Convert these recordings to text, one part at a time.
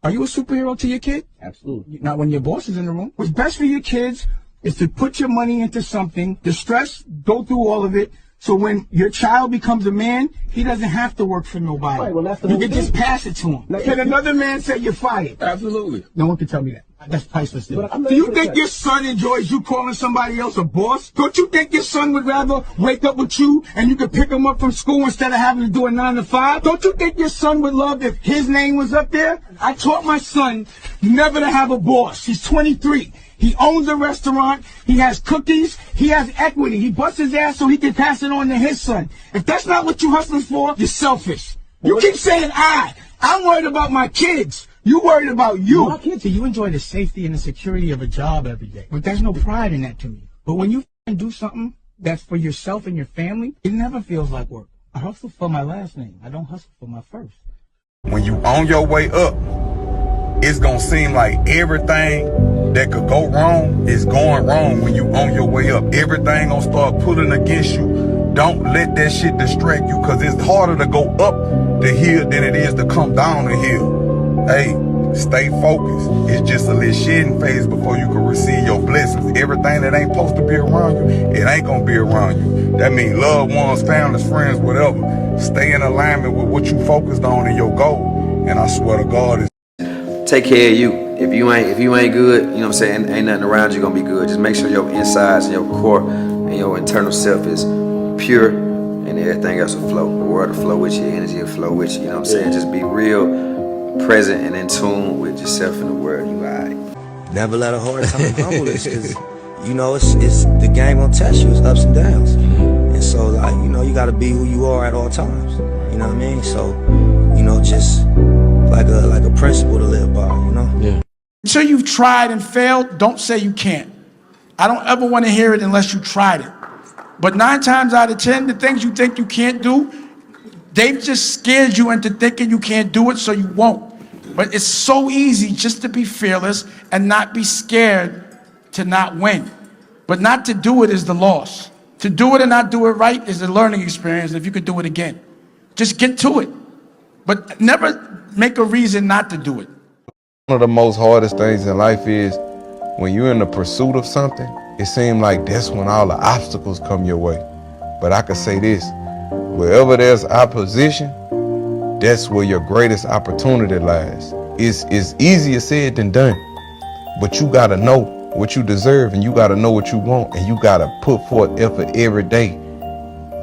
Are you a superhero to your kid? Absolutely. Not when your boss is in the room. What's best for your kids is to put your money into something, the stress, go through all of it, so when your child becomes a man, he doesn't have to work for nobody. Right, well, that's the you whole can thing. just pass it to him. Can another man say you're fired? Absolutely. No one can tell me that. That's priceless. But Do you think your son enjoys you calling somebody else a boss? Don't you think your son would rather wake up with you and you could pick him up from school instead of having to do a 9 to 5? Don't you think your son would love if his name was up there? I taught my son never to have a boss. He's 23. He owns a restaurant. He has cookies. He has equity. He busts his ass so he can pass it on to his son. If that's not what you're hustling for, you're selfish. You keep saying I'm worried about my kids. You worried about you. My kids, you enjoy the safety and the security of a job every day. But there's no pride in that to me. But when you do something that's for yourself and your family, it never feels like work. I hustle for my last name. I don't hustle for my first. When you on your way up, it's gonna seem like everything that could go wrong is going wrong when you on your way up. Everything gonna start pulling against you. Don't let that shit distract you, because it's harder to go up the hill than it is to come down the hill. Hey, stay focused. It's just a little shedding phase before you can receive your blessings. Everything that ain't supposed to be around you, it ain't gonna be around you. That means loved ones, families, friends, whatever. Stay in alignment with what you focused on and your goal. And I swear to God, it's take care of you. If you ain't good, you know what I'm saying, ain't nothing around you gonna be good. Just make sure your insides and your core and your internal self is pure, and everything else will flow. The world will flow with you, energy will flow with you, you know what I'm saying? Just be real, present, and in tune with yourself and the world. You alright. Never let a hard time humble this, because you know it's the game gonna test you. It's ups and downs, and so like you gotta be who you are at all times. You know what I mean? So just like a principle to live by. Yeah. Until you've tried and failed, don't say you can't. I don't ever want to hear it unless you tried it. But 9 times out of 10, the things you think you can't do, they've just scared you into thinking you can't do it, so you won't. But it's so easy just to be fearless and not be scared to not win. But not to do it is the loss. To do it and not do it right is a learning experience if you could do it again. Just get to it. But never make a reason not to do it. one of the most hardest things in life is when you're in the pursuit of something, it seems like that's when all the obstacles come your way. But I could say this, wherever there's opposition, that's where your greatest opportunity lies. It's easier said than done, but you gotta know what you deserve, and you gotta know what you want, and you gotta put forth effort every day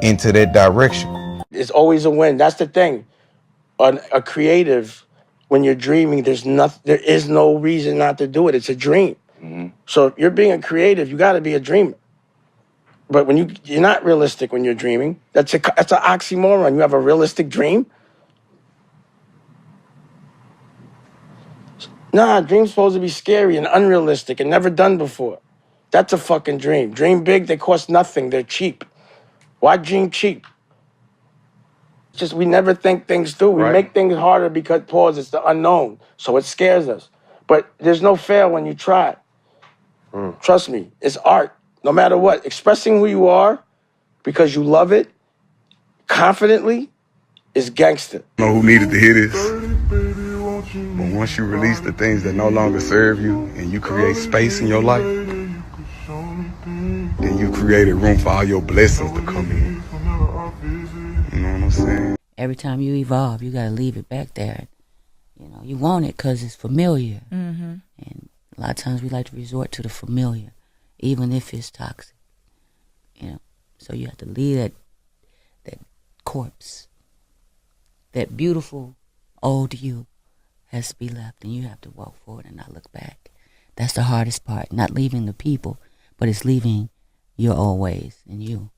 into that direction. It's always a win. That's the thing. A creative, when you're dreaming, there is no reason not to do it. It's a dream. Mm-hmm. So if you're being a creative, you gotta be a dreamer. But when you're not realistic when you're dreaming, that's an oxymoron. You have a realistic dream? Nah, dream's supposed to be scary and unrealistic and never done before. That's a fucking dream. Dream big, they cost nothing. They're cheap. Why dream cheap? Just we never think things through. We make things harder because, it's the unknown. So it scares us. But there's no fail when you try. Trust me, it's art. No matter what, expressing who you are because you love it confidently is gangster. I don't know who needed to hear this, but once you release the things that no longer serve you and you create space in your life, then you created room for all your blessings to come in. You know what I'm saying? Every time you evolve, you gotta leave it back there. You know, you want it because it's familiar. Mm-hmm. And a lot of times we like to resort to the familiar, even if it's toxic. You know, so you have to leave that corpse. That beautiful old you has to be left, and you have to walk forward and not look back. That's the hardest part, not leaving the people, but it's leaving your old ways and you.